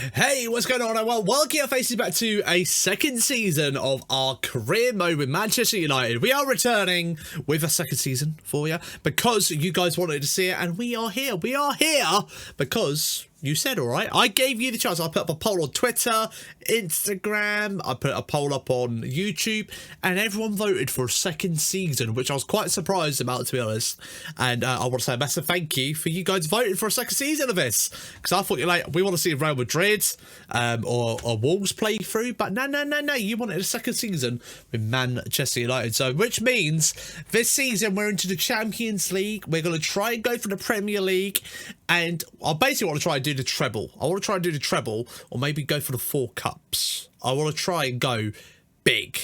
Hey, what's going on? Well, welcome your faces back to a second season of our career mode with Manchester United. We are returning with a second season for you because you guys wanted to see it, and we are here. We are here because you said, all right. I gave you the chance. I put up a poll on Twitter, Instagram. I put a poll up on YouTube, and everyone voted for a second season, which I was quite surprised about, to be honest. And I want to say a massive thank you for you guys voting for a second season of this, because I thought we want to see Real Madrid or Wolves play through, but no. You wanted a second season with Manchester United. So, which means this season we're into the Champions League. We're going to try and go for the Premier League, and I basically want to try and do the treble. I want to try and do the treble, or maybe go for the 4 cups. I want to try and go big,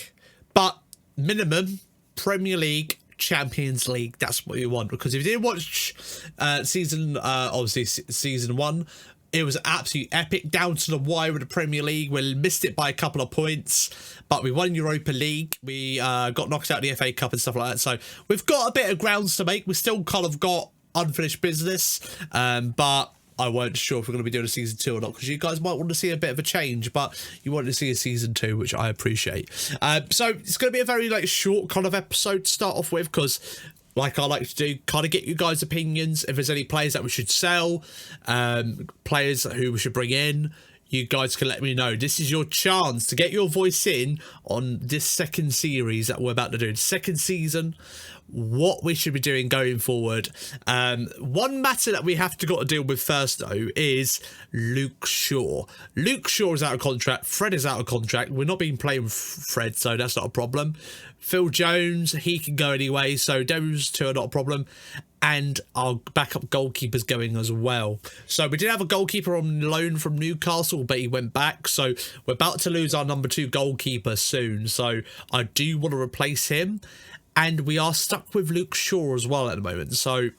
but minimum Premier League, Champions League. That's what you want, because if you didn't watch season 1, it was absolutely epic, down to the wire with the Premier League. We missed it by a couple of points, but we won Europa League. We got knocked out of the FA Cup and stuff like that. So we've got a bit of grounds to make. We still kind of got unfinished business, but I weren't sure if we're going to be doing a season 2 or not, because you guys might want to see a bit of a change, but you wanted to see a season 2, which I appreciate. So it's going to be a very short kind of episode to start off with, because like I like to do, kind of get you guys' opinions. If there's any players that we should sell, players who we should bring in, you guys can let me know. This is your chance to get your voice in on this second series that we're about to do. The second season, what we should be doing going forward. One matter that we have to deal with first, though, is Luke Shaw. Luke Shaw is out of contract. Fred is out of contract. We're not been playing with Fred, so that's not a problem. Phil Jones, he can go anyway, so those two are not a problem. And our backup goalkeeper's going as well. So we did have a goalkeeper on loan from Newcastle, but he went back. So we're about to lose our number 2 goalkeeper soon. So I do want to replace him. And we are stuck with Luke Shaw as well at the moment. So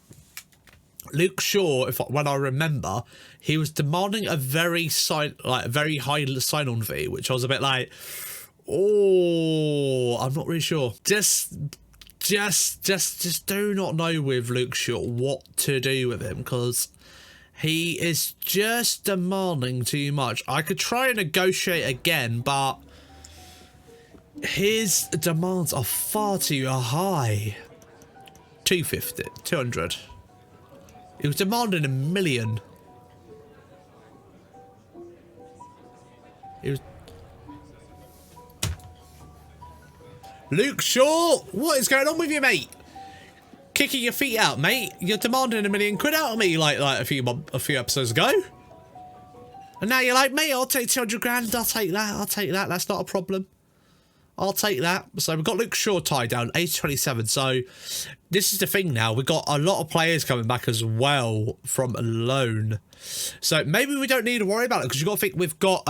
Luke Shaw, when I remember, he was demanding a very high sign-on fee, which I was a bit like, oh, I'm not really sure. Just do not know with Luke Shaw what to do with him, because he is just demanding too much. I could try and negotiate again, but his demands are far too high. 250, 200. He was demanding $1 million. He was... Luke Shaw, what is going on with you, mate? Kicking your feet out, mate. You're demanding £1 million out of me like a few episodes ago. And now you're like, mate, I'll take 200 grand. I'll take that. That's not a problem. I'll take that. So we've got Luke Shaw tied down, age 27. So this is the thing now. We've got a lot of players coming back as well from a loan. So maybe we don't need to worry about it, because you've got to think we've got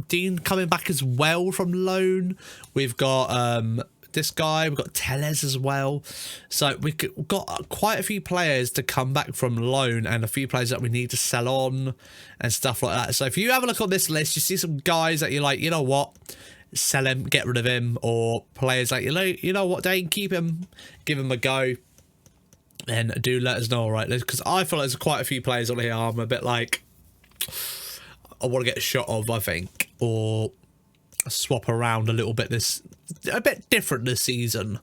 Dean coming back as well from loan. We've got this guy. We've got Tellez as well. So we've got quite a few players to come back from loan, and a few players that we need to sell on and stuff like that. So if you have a look on this list, you see some guys that you're like, you know what? Sell him, get rid of him, or players like, you know what, Dane, keep him, give him a go, and do let us know, right? Because I feel like there's quite a few players on here I'm a bit like, I want to get a shot of, I think, or swap around a little bit a bit different this season.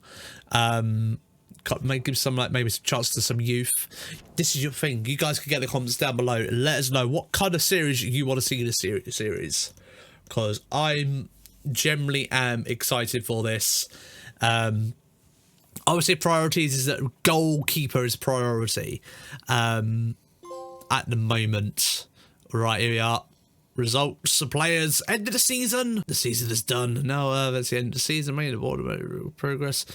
Give some maybe some chance to some youth. This is your thing. You guys can get the comments down below and let us know what kind of series you want to see in this series, because I'm generally am excited for this. Obviously priorities is that goalkeeper is priority at the moment. Right, here we are. Results, the players, end of the season. The season is done. No, that's the end of the season. Made a progress.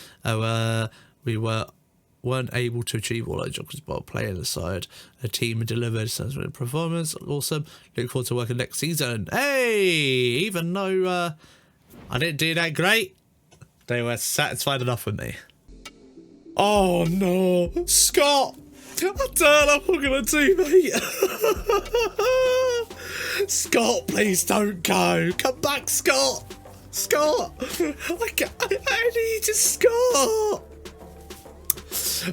We weren't able to achieve all our objectives by playing aside. The team delivered some performance. Awesome. Look forward to working next season. Hey, even though I didn't do that great, they were satisfied enough with me. Oh no, Scott! I don't know what I'm gonna do, mate. Scott, please don't go. Come back, Scott. Scott, I need you, Scott.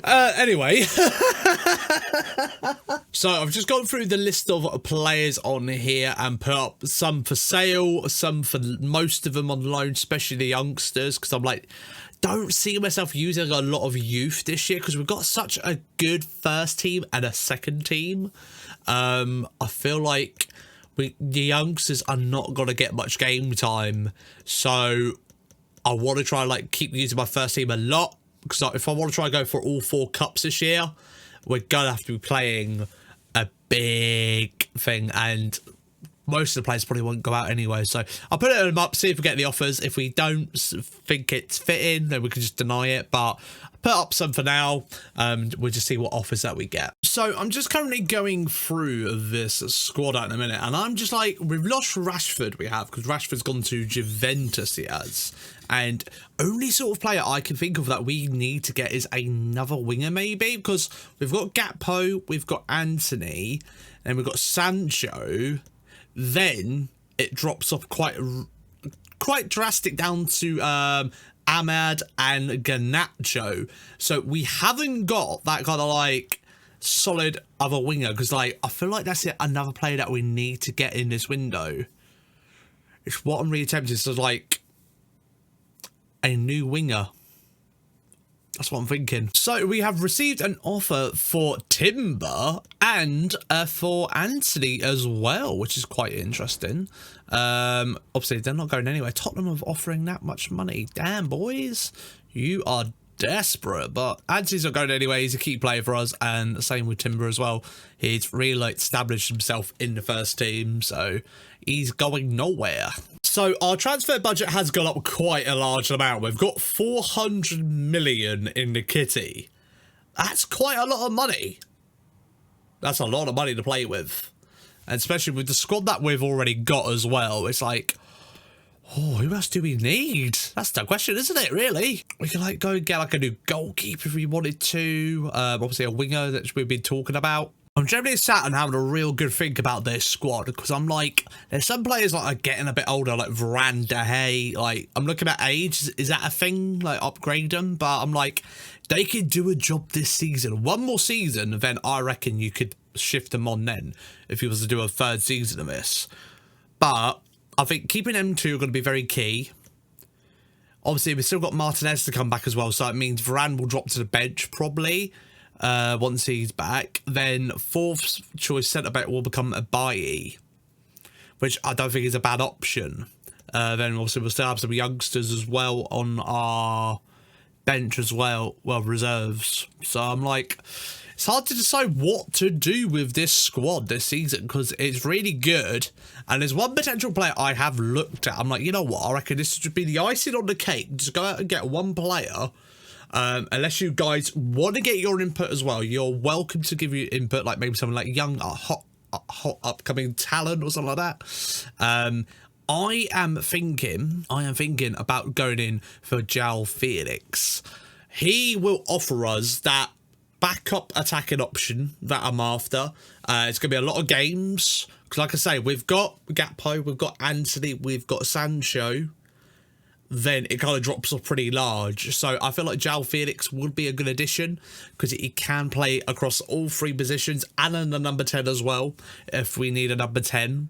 Anyway. So I've just gone through the list of players on here and put up some for sale, some for most of them on loan, especially the youngsters, because I'm like, don't see myself using a lot of youth this year because we've got such a good first team and a second team. I feel like the youngsters are not going to get much game time, so I want to try like keep using my first team a lot, because if I want to try and go for all 4 cups this year, we're going to have to be playing a big thing, and most of the players probably won't go out anyway. So I'll put them up, see if we get the offers. If we don't think it's fitting, then we can just deny it. But I'll put up some for now. We'll just see what offers that we get. So I'm just currently going through this squad at the minute, and I'm just like, we've lost Rashford, we have, because Rashford's gone to Juventus, he has. And only sort of player I can think of that we need to get is another winger, maybe, because we've got Gakpo, we've got Anthony, and we've got Sancho. Then it drops off quite drastic down to Ahmad and Garnacho. So we haven't got that kind of like solid other winger, because like I feel like that's another player that we need to get in this window. It's what I'm really tempted to like a new winger. That's what I'm thinking. So we have received an offer for Timber and for Anthony as well, which is quite interesting. Obviously, they're not going anywhere. Tottenham are offering that much money. Damn, boys. You are desperate. But Anthony's not going anywhere. He's a key player for us. And the same with Timber as well. He's really like established himself in the first team. So he's going nowhere. So our transfer budget has gone up quite a large amount. We've got 400 million in the kitty. That's quite a lot of money. That's a lot of money to play with. And especially with the squad that we've already got as well. It's like, oh, who else do we need? That's the question, isn't it, really? We can like go and get like a new goalkeeper if we wanted to. Obviously a winger that we've been talking about. I'm generally sat and having a real good think about this squad, because I'm like, there's some players like are getting a bit older, like Varane, De Gea. Like, I'm looking at age. Is that a thing? Like, upgrade them? But I'm like, they could do a job this season. One more season, then I reckon you could shift them on then, if you was to do a third season of this. But I think keeping them two are going to be very key. Obviously, we've still got Martinez to come back as well, so it means Varane will drop to the bench probably. Once he's back, then 4th choice centre back will become a Bailly, which I don't think is a bad option. Then also we'll still have some youngsters as well on our bench as well, reserves. So I'm like, it's hard to decide what to do with this squad this season, because it's really good. And there's one potential player I have looked at. I'm like, you know what? I reckon this should be the icing on the cake. Just go out and get one player. Unless you guys want to get your input as well, you're welcome to give you input, like maybe someone like young, hot upcoming talent or something like that. I am thinking about going in for João Felix. He will offer us that backup attacking option that I'm after. It's going to be a lot of games, because like I say, we've got Gakpo, we've got Anthony, we've got Sancho. Then it kind of drops off pretty large. So I feel like João Felix would be a good addition, because he can play across all 3 positions and in the number 10 as well, if we need a number 10.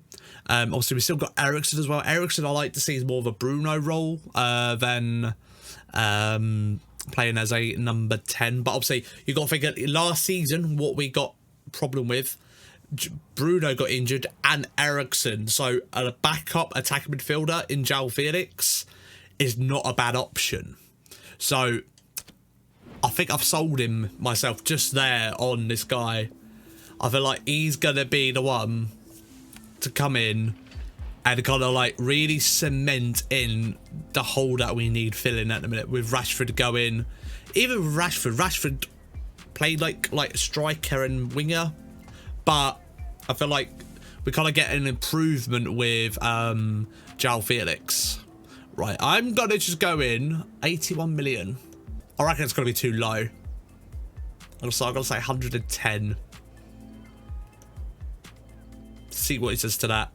Obviously, we've still got Eriksen as well. Eriksen I like to see is more of a Bruno role than playing as a number 10. But obviously, you've got to think last season what we got problem with. Bruno got injured and Eriksen. So a backup attacking midfielder in João Felix is not a bad option. So I think I've sold him myself just there on this guy. I feel like he's gonna be the one to come in and kind of like really cement in the hole that we need filling at the minute, with Rashford going. Even with Rashford played like a striker and winger, but I feel like we kind of get an improvement with João Felix. Right, I'm gonna just go in 81 million. I reckon it's gonna be too low. I'm gonna say 110. See what he says to that.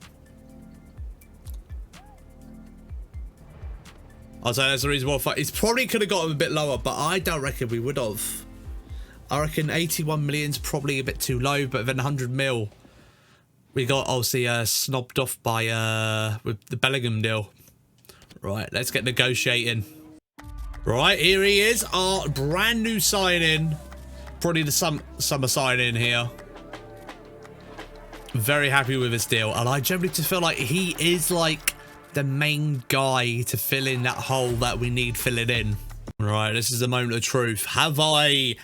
I'll say that's the reason why it's probably could have got him a bit lower, but I don't reckon we would have. I reckon 81 million's probably a bit too low, but then 100 mil. We got obviously snobbed off by with the Bellingham deal. Right, let's get negotiating. Right, here he is, our brand new signing. Probably the summer signing here. Very happy with this deal, and I generally just feel like he is like the main guy to fill in that hole that we need filling in. Right, this is the moment of truth. Have I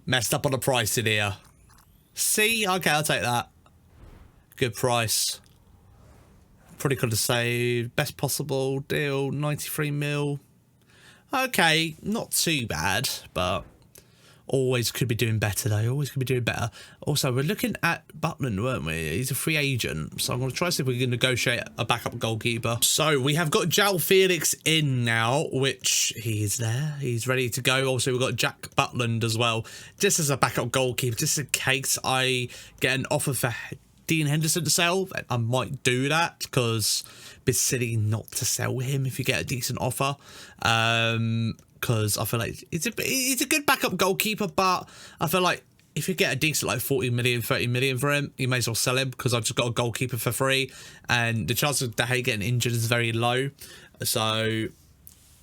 messed up on the price in here? C? Okay, I'll take that. Good price. Probably could have saved. Best possible deal, 93 mil. Okay, not too bad, but always could be doing better though. Always could be doing better. Also, we're looking at Butland, weren't we? He's a free agent, so I'm going to try to see if we can negotiate a backup goalkeeper. So we have got João Felix in now, which he is there. He's ready to go. Also, we've got Jack Butland as well, just as a backup goalkeeper, just in case I get an offer for Dean Henderson to sell. I might do that because it's silly not to sell him if you get a decent offer. Because I feel like he's a good backup goalkeeper, but I feel like if you get a decent like 40 million, 30 million for him, you may as well sell him because I've just got a goalkeeper for free, and the chance of De Gea getting injured is very low. So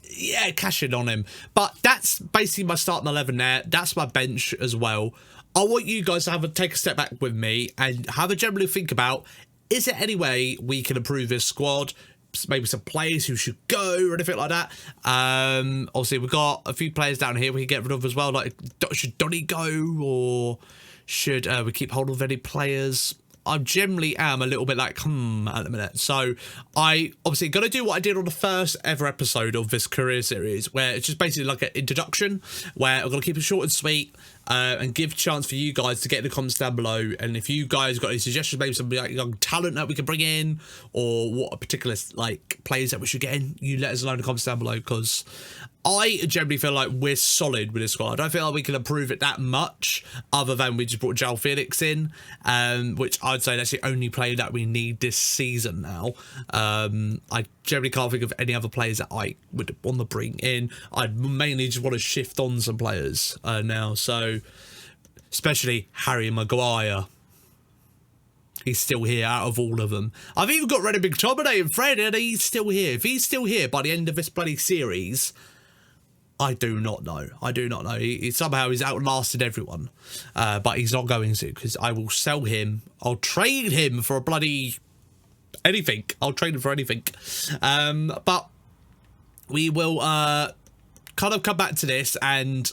yeah, cash in on him. But that's basically my starting 11 there. That's my bench as well. I want you guys to take a step back with me and have a generally think about, is there any way we can improve this squad? Maybe some players who should go or anything like that. Obviously, we've got a few players down here we can get rid of as well. Like, should Donny go, or should we keep hold of any players? I generally am a little bit like, at the minute. So I obviously got to do what I did on the first ever episode of this career series, where it's just basically like an introduction, where I'm going to keep it short and sweet and give a chance for you guys to get in the comments down below. And if you guys got any suggestions, maybe some like young talent that we can bring in, or what a particular like players that we should get in, you let us know in the comments down below, because I generally feel like we're solid with this squad. I don't feel like we can improve it that much, other than we just brought João Felix in, which I'd say that's the only player that we need this season now. I generally can't think of any other players that I would want to bring in. I'd mainly just want to shift on some players now, so especially Harry Maguire. He's still here out of all of them. I've even got Ready McTominay and Fred, and he's still here. If he's still here by the end of this bloody series, I do not know. I do not know. He somehow he's outlasted everyone. But he's not going to, because I will sell him. I'll trade him for a bloody anything. I'll trade him for anything. But we will kind of come back to this, and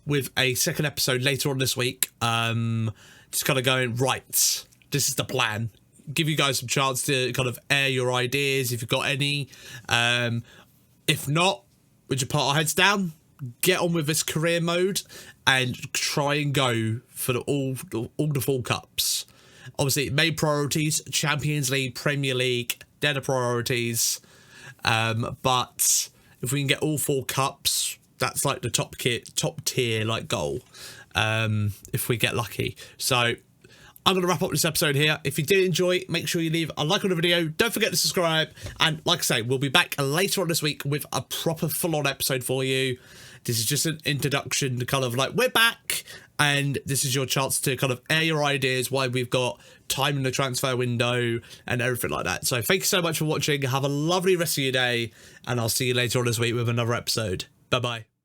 with a second episode later on this week, just kind of going, right, this is the plan. Give you guys some chance to kind of air your ideas if you've got any. If not, would you put our heads down, get on with this career mode, and try and go for all the full cups? Obviously, main priorities: Champions League, Premier League. They're the priorities. But if we can get all 4 cups, that's like the top tier like goal. If we get lucky. So I'm going to wrap up this episode here. If you did enjoy, make sure you leave a like on the video. Don't forget to subscribe. And like I say, we'll be back later on this week with a proper full-on episode for you. This is just an introduction to kind of like, we're back. And this is your chance to kind of air your ideas, why we've got time in the transfer window and everything like that. So thank you so much for watching. Have a lovely rest of your day. And I'll see you later on this week with another episode. Bye-bye.